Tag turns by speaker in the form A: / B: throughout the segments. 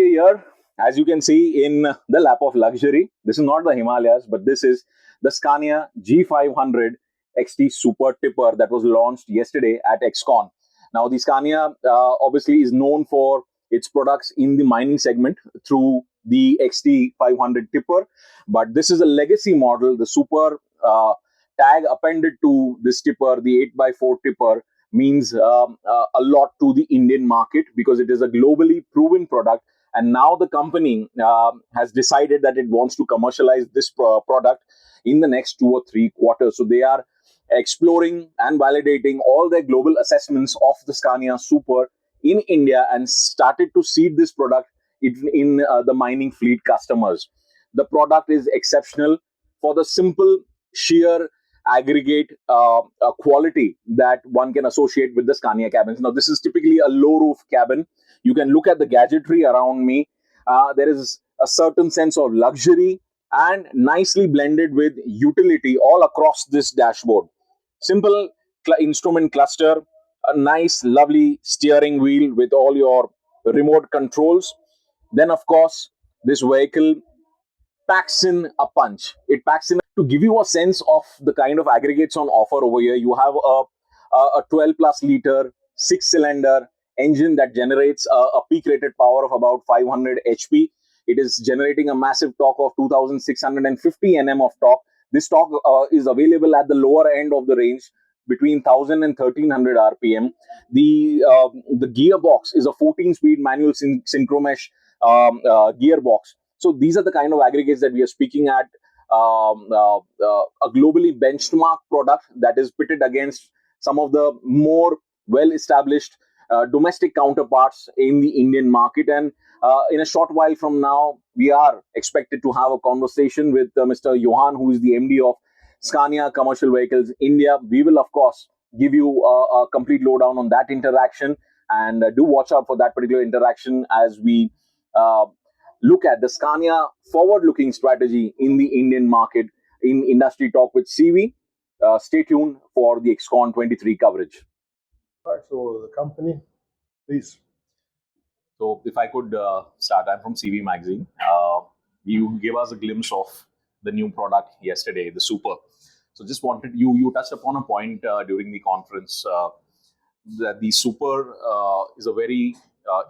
A: here, as you can see, in the lap of luxury. This is not the Himalayas, but this is the Scania G500 Super tipper that was launched yesterday at XCon. Now, the Scania obviously is known for its products in the mining segment through the XT500 tipper, but this is a legacy model. The Super tag appended to this tipper, the 8x4 tipper, means a lot to the Indian market because it is a globally proven product. And now the company has decided that it wants to commercialize this product in the next 2 or 3 quarters. So they are exploring and validating all their global assessments of the Scania Super in India and started to seed this product in the mining fleet customers. The product is exceptional for the simple, sheer aggregate quality that one can associate with the Scania cabins. Now, this is typically a low roof cabin. You can look at the gadgetry around me. There is a certain sense of luxury and nicely blended with utility all across this dashboard. Simple instrument cluster, a nice, lovely steering wheel with all your remote controls. Then, of course, this vehicle packs in a punch. It packs in to give you a sense of the kind of aggregates on offer over here. You have a 12 plus liter 6-cylinder engine that generates a peak rated power of about 500 HP. It is generating a massive torque of 2650 Nm of torque. This torque is available at the lower end of the range between 1000 and 1300 RPM. The gearbox is a 14-speed manual synchromesh gearbox. So these are the kind of aggregates that we are speaking at. A globally benchmark product that is pitted against some of the more well-established domestic counterparts in the Indian market. And in a short while from now, we are expected to have a conversation with Mr. Johan, who is the MD of Scania Commercial Vehicles India. We will, of course, give you a complete lowdown on that interaction, and do watch out for that particular interaction as we look at the Scania forward-looking strategy in the Indian market in Industry Talk with CV. Stay tuned for the XCon 23 coverage.
B: Right, so the company, please.
A: So if I could start, I'm from CV Magazine. You gave us a glimpse of the new product yesterday, the Super. So just wanted, you touched upon a point during the conference that the Super is a very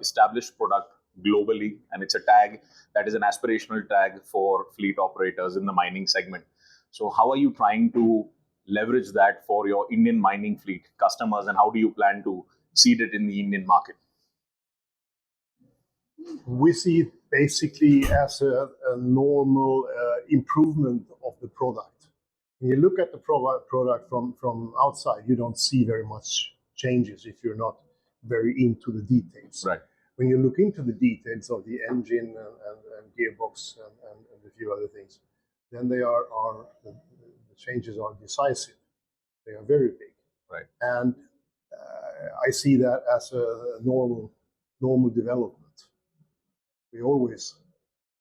A: established product globally, and it's a tag that is an aspirational tag for fleet operators in the mining segment. So how are you trying to leverage that for your Indian mining fleet customers, and how do you plan to seed it in the Indian market?
B: We see it basically as a normal improvement of the product. When you look at the product from outside, you don't see very much changes if you're not very into the details.
A: Right.
B: When you look into the details of the engine and gearbox and a few other things, then they are the changes are decisive. They are very big.
A: Right.
B: And I see that as a normal development. We always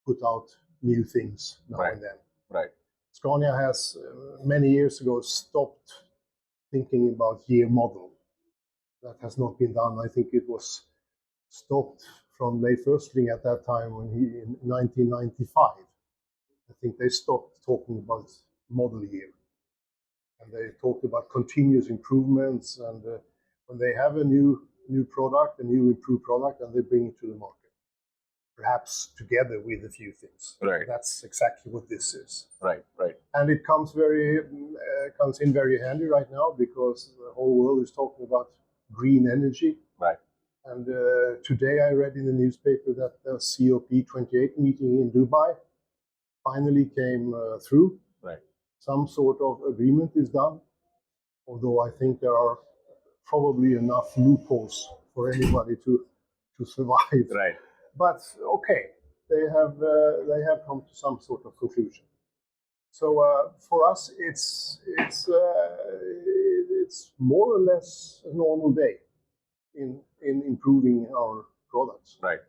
B: put out new things now and then.
A: Right.
B: Scania has many years ago stopped thinking about year model. That has not been done. I think it was stopped from Leif Östling at that time in 1995. I think they stopped talking about model year, and they talked about continuous improvements. And when they have a new product, a new improved product, and they bring it to the market, perhaps together with a few things.
A: Right.
B: That's exactly what this is.
A: Right.
B: And it comes in very handy right now because the whole world is talking about green energy.
A: Right.
B: And today I read in the newspaper that the COP28 meeting in Dubai finally came through.
A: Right.
B: Some sort of agreement is done, although I think there are probably enough loopholes for anybody to survive.
A: Right.
B: But okay, they have come to some sort of conclusion. So for us, it's more or less a normal day in improving our products.
A: Right.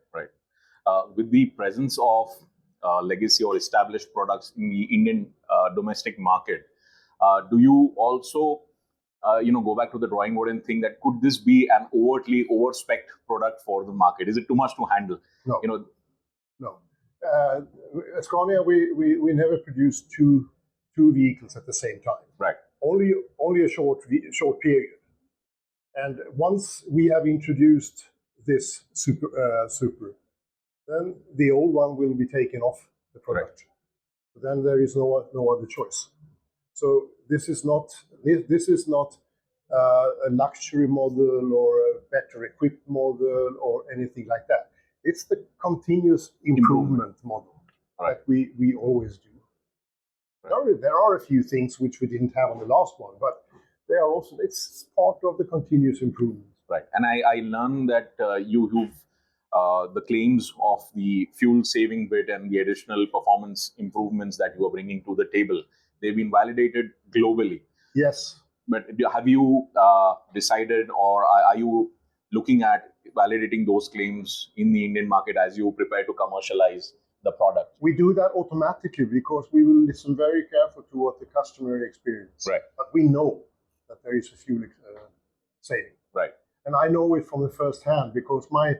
A: With the presence of legacy or established products in the Indian domestic market, do you also go back to the drawing board and think that could this be an overtly overspec'd product for the market? Is it too much to handle?
B: No. No. At Scania, we never produced two vehicles at the same time.
A: Right.
B: Only a short period. And once we have introduced this Super, then the old one will be taken off the production. Right. Then there is no other choice. So this is not a luxury model or a better equipped model or anything like that. It's the continuous improvement model that we always do. Right. There are a few things which we didn't have on the last one, but they are also, it's part of the continuous improvement.
A: Right. And I learned that you've the claims of the fuel saving bit and the additional performance improvements that you are bringing to the table, they've been validated globally.
B: Yes.
A: But have you decided, or are you looking at validating those claims in the Indian market as you prepare to commercialize the product?
B: We do that automatically because we will listen very carefully to what the customer experiences.
A: Right.
B: But we know that there is a fuel saving.
A: Right.
B: And I know it from the first hand because my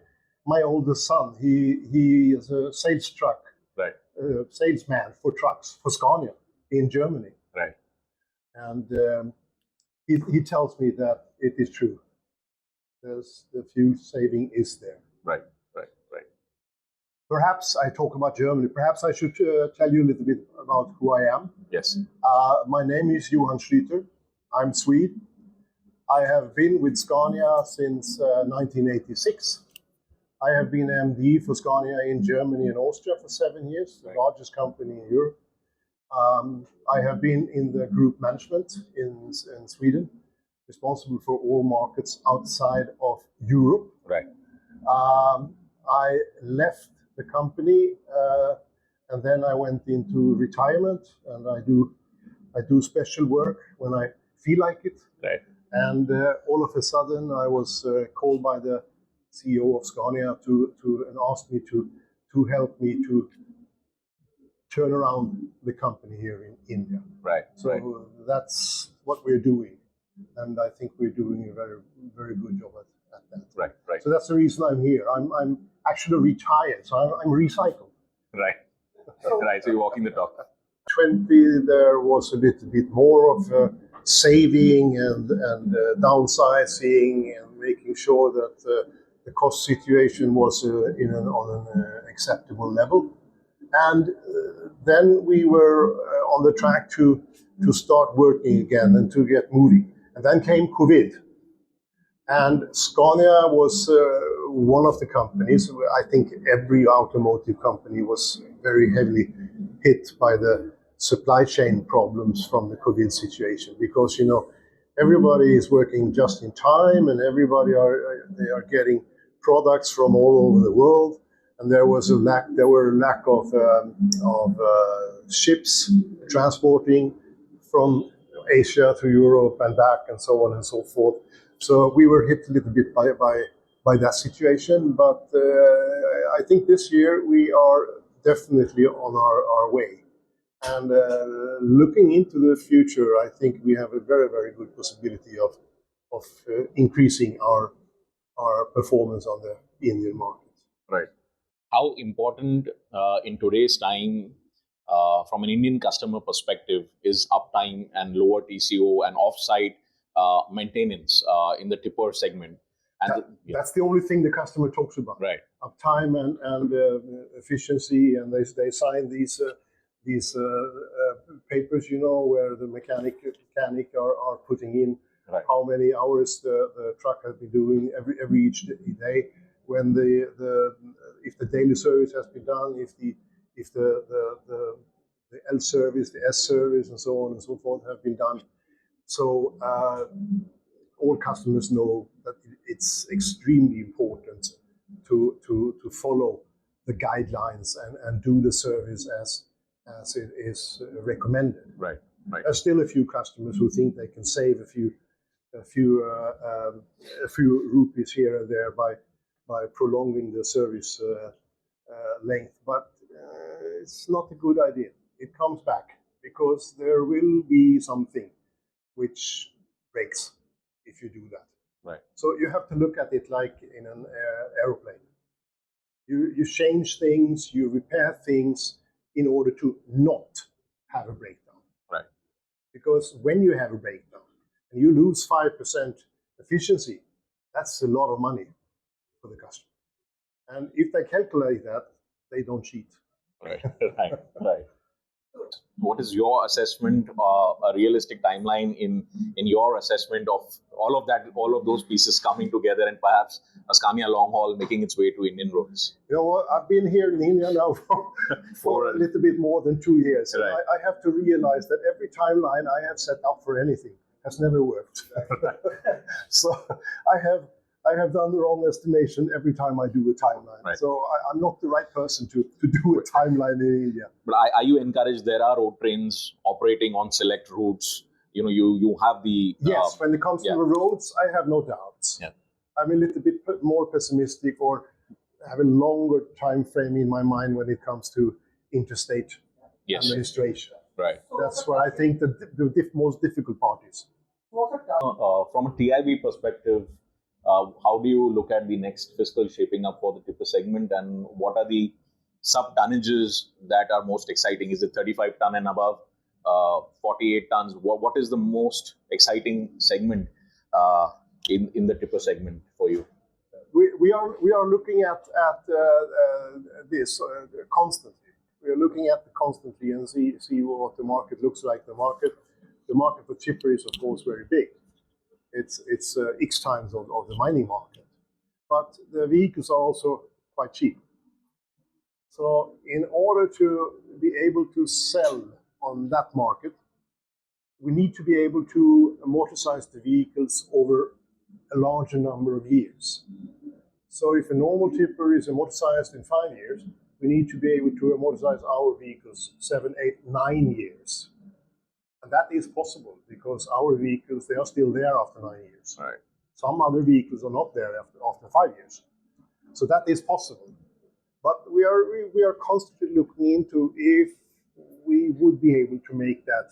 B: oldest son, he is a salesman for trucks for Scania in Germany.
A: Right.
B: And he tells me that it is true. The fuel saving is there.
A: Right.
B: Perhaps I talk about Germany. Perhaps I should tell you a little bit about who I am.
A: Yes.
B: My name is Johan Schlyter. I'm Swede. I have been with Scania since 1986. I have been MD for Scania in Germany and Austria for 7 years, the largest company in Europe. I have been in the group management in Sweden, responsible for all markets outside of Europe.
A: Right.
B: I left the company and then I went into retirement, and I do special work when I feel like it.
A: Right.
B: And all of a sudden, I was called by the CEO of Scania and asked me to help me to turn around the company here in India.
A: Right.
B: So that's what we're doing, and I think we're doing a very, very good job at that.
A: Right.
B: So that's the reason I'm here. I'm actually retired, so I'm recycled.
A: Right. Right. So you're walking the talk.
B: 20, there was a little bit more of saving and downsizing and making sure that the cost situation was on an acceptable level. And then we were on the track to start working again and to get moving. And then came COVID. And Scania was one of the companies. I think every automotive company was very heavily hit by the supply chain problems from the COVID situation, because everybody is working just in time, and everybody they are getting products from all over the world, and there were a lack of ships transporting from Asia to Europe and back, and so on and so forth. So we were hit a little bit by that situation, but I think this year we are definitely on our way. And looking into the future, I think we have a very, very good possibility of increasing our performance on the Indian market.
A: Right. How important in today's time, from an Indian customer perspective, is uptime and lower TCO and off-site maintenance in the tipper segment? And
B: that's the only thing the customer talks about.
A: Right.
B: Uptime and efficiency, and they sign these papers, where the mechanic are putting in how many hours the truck has been doing every each day, when if the daily service has been done, if the L service, the S service, and so on and so forth have been done. So all customers know that it's extremely important to follow the guidelines and do the service as it is recommended.
A: Right.
B: There's still a few customers who think they can save a few rupees here and there by prolonging the service length, but it's not a good idea. It comes back because there will be something which breaks if you do that.
A: Right.
B: So you have to look at it like in an aeroplane. You change things, you repair things in order to not have a breakdown.
A: Right.
B: Because when you have a breakdown and you lose 5% efficiency, that's a lot of money for the customer. And if they calculate that, they don't cheat.
A: Right. Right. What is your assessment, a realistic timeline in your assessment of all of those pieces coming together and perhaps a Scania long haul making its way to Indian roads?
B: You know what? I've been here in India now for a little bit more than 2 years.
A: Right.
B: And I have to realize that every timeline I have set up for anything has never worked. So I have done the wrong estimation every time I do a timeline.
A: Right.
B: So I'm not the right person to do a timeline in India.
A: But are you encouraged? There are road trains operating on select routes. You have the
B: yes. When it comes to the roads, I have no doubts.
A: Yeah.
B: I'm a little bit more pessimistic, or have a longer time frame in my mind when it comes to interstate administration.
A: Right.
B: That's what I think the most difficult part is.
A: From a TIV perspective, how do you look at the next fiscal shaping up for the tipper segment, and what are the sub tonnages that are most exciting? Is it 35 ton and above, 48 tons? What is the most exciting segment in the tipper segment for you?
B: We are looking at this constantly. We are looking at it constantly and see what the market looks like. The market for tipper is of course very big. It's X times of the mining market, but the vehicles are also quite cheap. So in order to be able to sell on that market, we need to be able to amortize the vehicles over a larger number of years. So if a normal tipper is amortized in 5 years, we need to be able to amortize our vehicles 7, 8, 9 years. And that is possible because our vehicles, they are still there after 9 years.
A: Right.
B: Some other vehicles are not there after 5 years. So that is possible. But we are constantly looking into if we would be able to make that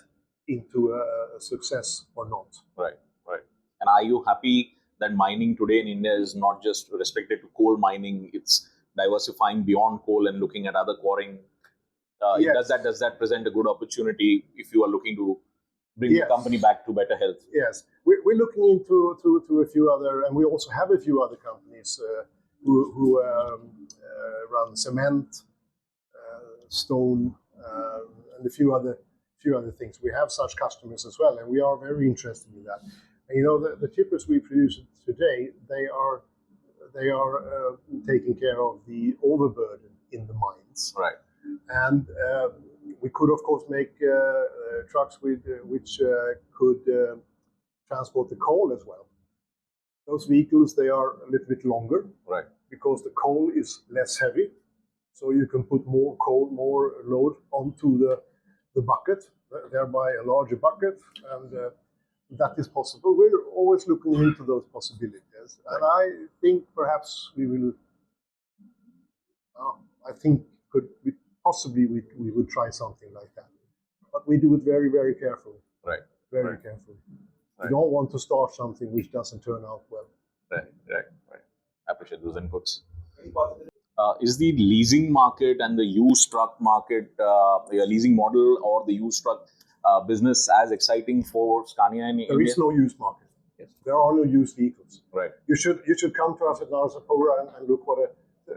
B: into a success or not.
A: Right. And are you happy that mining today in India is not just restricted to coal mining? It's diversifying beyond coal and looking at other quarrying.
B: Yes.
A: Does that present a good opportunity if you are looking to bring the company back to better health?
B: Yes, we're looking into a few other, and we also have a few other companies who run cement, stone, and a few other things. We have such customers as well, and we are very interested in that. And the tippers we produce today, they are taking care of the overburden in the mines.
A: Right.
B: And we could, of course, make trucks which could transport the coal as well. Those vehicles, they are a little bit longer,
A: right? Because
B: the coal is less heavy, so you can put more coal, more load onto the bucket, thereby a larger bucket, and that is possible. We're always looking into those possibilities, and I think perhaps we will. I think possibly we would try something like that, but we do it very, very carefully.
A: Right.
B: Very carefully.
A: Right.
B: We don't want to start something which doesn't turn out well.
A: Right. I appreciate those inputs. Is the leasing market and the used truck market, your leasing model or the used truck business as exciting for Scania in India?
B: There is no used market.
A: Yes.
B: There are no used vehicles.
A: Right.
B: You should come to us at Narsapura and look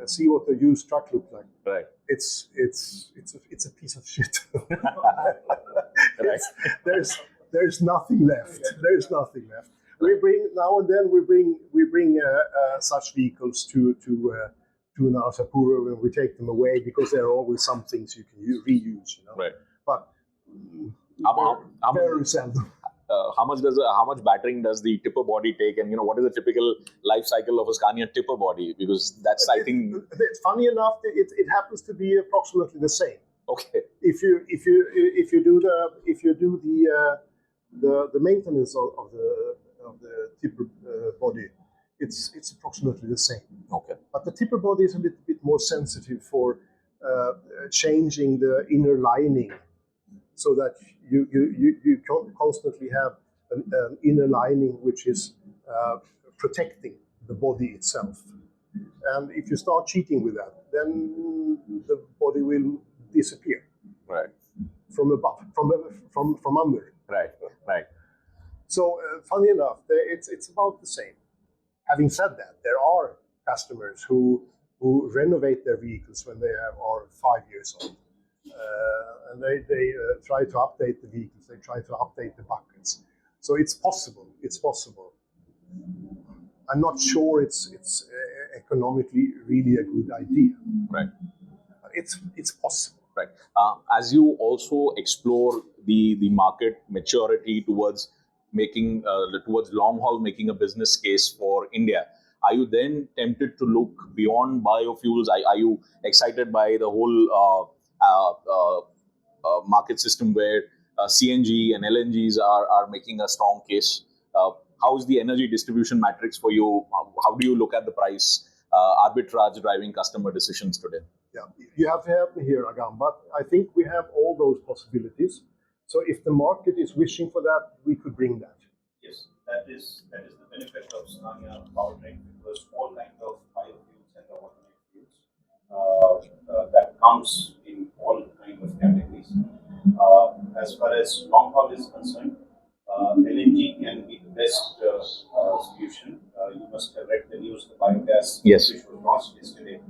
B: see what the used truck looks like.
A: Right.
B: It's a piece of shit.
A: Right.
B: There's nothing left. There's nothing left. We bring now and then we bring such vehicles to Narsapura when we take them away because there are always some things you can reuse.
A: Right.
B: But very seldom.
A: How much battering does the tipper body take, and what is the typical life cycle of a Scania tipper body? Because that's I think
B: it's funny enough. It happens to be approximately the same.
A: Okay.
B: If you do the maintenance of the tipper body, it's approximately the same.
A: Okay.
B: But the tipper body is a little bit more sensitive for changing the inner lining, so that you constantly have an inner lining which is protecting the body itself. And if you start cheating with that, then the body will disappear.
A: Right.
B: From above, from under.
A: Right. Right.
B: So funny enough, it's about the same. Having said that, there are customers who renovate their vehicles when they are 5 years old, and they try to update the vehicles. They try to update the buckets. So it's possible. It's possible. I'm not sure it's economically really a good idea.
A: Right.
B: It's possible.
A: Right. As you also explore the market maturity towards making towards long haul, making a business case for India, are you then tempted to look beyond biofuels? Are you excited by the whole market system where CNG and LNGs are making a strong case? How is the energy distribution matrix for you? How do you look at the price arbitrage driving customer decisions today?
B: Yeah, you have to help me here, Agam, but I think we have all those possibilities. So if the market is wishing for that, we could bring that.
C: Yes, that is the benefit of Scania powertrain, because all kinds of biofuels and the alternate fuels that comes in all kinds of categories. As far as long haul is concerned, LNG can be the best solution. You must have read the news, the biogas
A: Yes.
C: which was launched yesterday.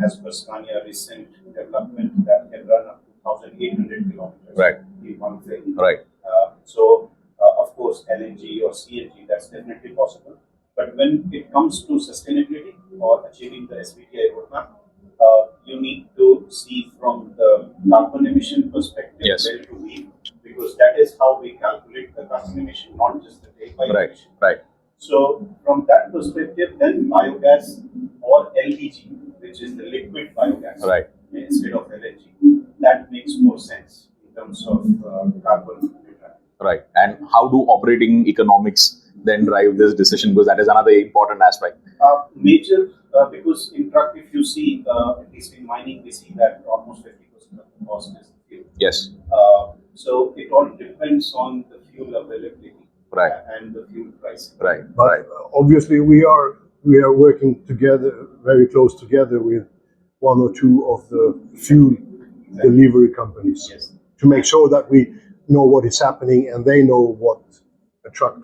C: As per Scania recent development, that can run up to 1,800 kilometers
A: Right.
C: in one phase.
A: Right.
C: Of course, LNG or CNG, that's definitely possible. But when it comes to sustainability or achieving the SBTi roadmap, you need to see from the carbon emission perspective
A: Yes.
C: where to be, because that is how we calculate the carbon emission, not just the tailpipe
A: Right.
C: emission.
A: Right.
C: So from that perspective, then biogas or LPG, which is the liquid biogas,
A: Right.
C: instead of LNG, that makes more sense in terms of carbon neutrality.
A: Right. And how do operating economics then drive this decision? Because that is another important aspect.
C: Major, because in truck, if you see, at least in mining, we see that almost 50% of the cost is the fuel.
A: Yes.
C: So it all depends on the fuel availability.
A: Right.
C: And the fuel pricing.
A: Right.
B: But
A: right.
B: Obviously, we are working together, very close together with one or two of the fuel delivery companies,
C: Yes.
B: to make sure that we know what is happening and they know what a truck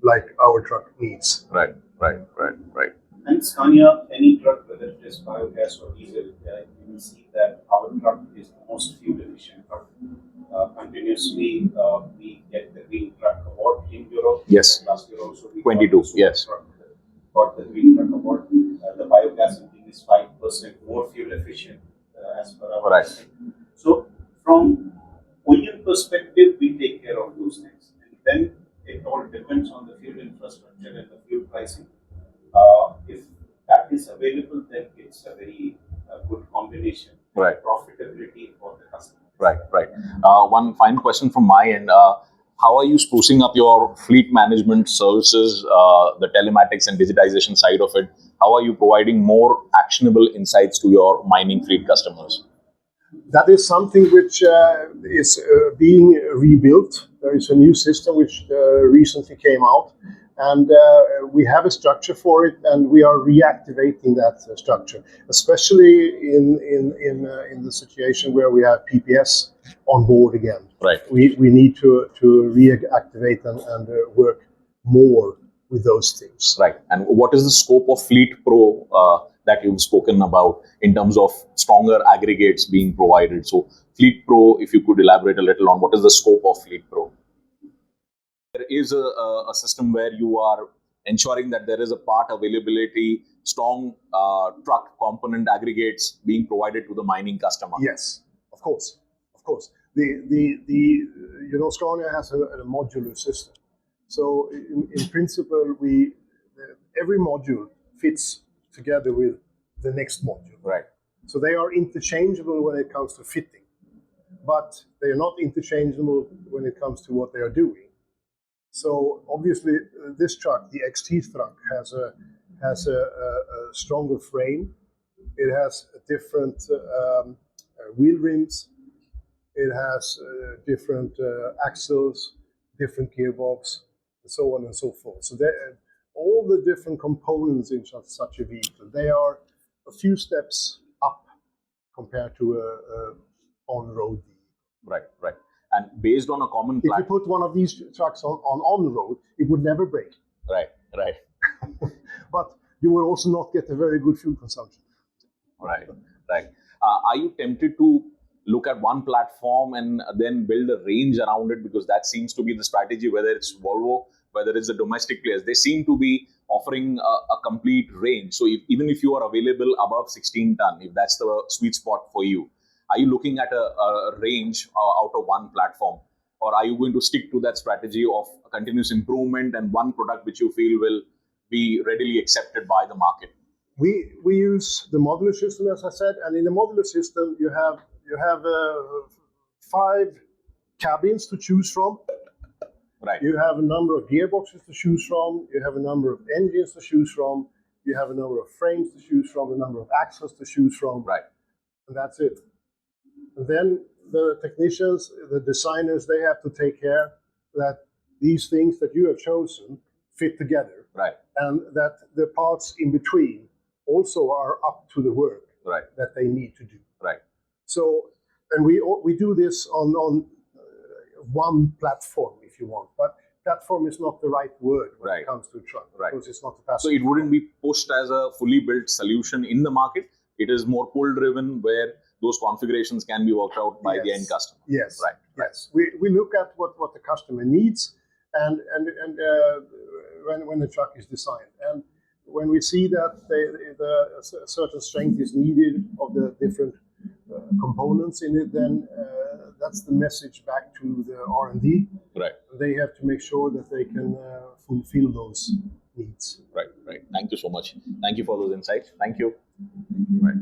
B: like our truck needs.
A: Right. Right. Right. Right.
C: And Scania, any truck, whether it is biogas or diesel, you will see that our truck is the most fuel efficient truck. Continuously, we get the Green Truck Award in Europe.
A: Yes.
C: Last year also we
A: 22. Yes.
C: got the Green Truck Award. The biogas engine is 5% more fuel efficient as per our
A: Right.
C: testing. So from OEM perspective, we take care of those things, and then it all depends on the fuel infrastructure and the fuel pricing. If that is available, then it's a very good combination.
A: Right.
C: Profitability for the customer.
A: Right. Right. One final question from my end. How are you sprucing up your fleet management services, the telematics and digitization side of it? How are you providing more actionable insights to your mining fleet customers?
B: That is something which is being rebuilt. There is a new system which recently came out, and we have a structure for it, and we are reactivating that structure, especially in the situation where we have PPS on board again.
A: Right.
B: We need to reactivate and work more with those things.
A: Right. And what is the scope of Fleet Pro that you've spoken about in terms of stronger aggregates being provided? So Fleet Pro, if you could elaborate a little on what is the scope of Fleet Pro? There is a system where you are ensuring that there is a part availability, strong truck component aggregates being provided to the mining customer.
B: Yes, of course. Scania has a modular system. So in principle, every module fits together with the next module.
A: Right.
B: So they are interchangeable when it comes to fitting, but they are not interchangeable when it comes to what they are doing. So obviously, this truck, the XT truck, has a stronger frame. It has different wheel rims. It has different axles, different gearbox, and so on and so forth. So all the different components in such a vehicle, they are a few steps up compared to a on-road vehicle.
A: Right. And based on a common
B: If you
A: platform.
B: put one of these trucks on road, it would never break.
A: Right.
B: But you will also not get a very good fuel consumption.
A: Right. Are you tempted to look at one platform and then build a range around it? Because that seems to be the strategy, whether it's Volvo, whether it's the domestic players. They seem to be offering a complete range. So even if you are available above 16 ton, if that's the sweet spot for you, are you looking at a range out of one platform? Or are you going to stick to that strategy of continuous improvement and one product which you feel will be readily accepted by the market?
B: We use the modular system, as I said, and in the modular system you have 5 cabins to choose from.
A: Right.
B: You have a number of gearboxes to choose from. You have a number of engines to choose from. You have a number of frames to choose from. A number of axles to choose from.
A: Right.
B: And that's it. And then the technicians, the designers, they have to take care that these things that you have chosen fit together.
A: Right.
B: And that the parts in between also are up to the work that they need to do.
A: Right.
B: So, and we do this on one platform, if you want, but platform is not the right word when it comes to a truck, because it's not a passenger.
A: So it wouldn't be pushed as a fully built solution in the market. It is more pull driven, where those configurations can be worked out by the end customer.
B: Yes. Yes. We look at what the customer needs, and when the truck is designed, and when we see that a certain strength is needed of the different components in it, then that's the message back to the R&D.
A: Right.
B: They have to make sure that they can fulfill those needs.
A: Right. Thank you so much. Thank you for those insights. Thank you. Right.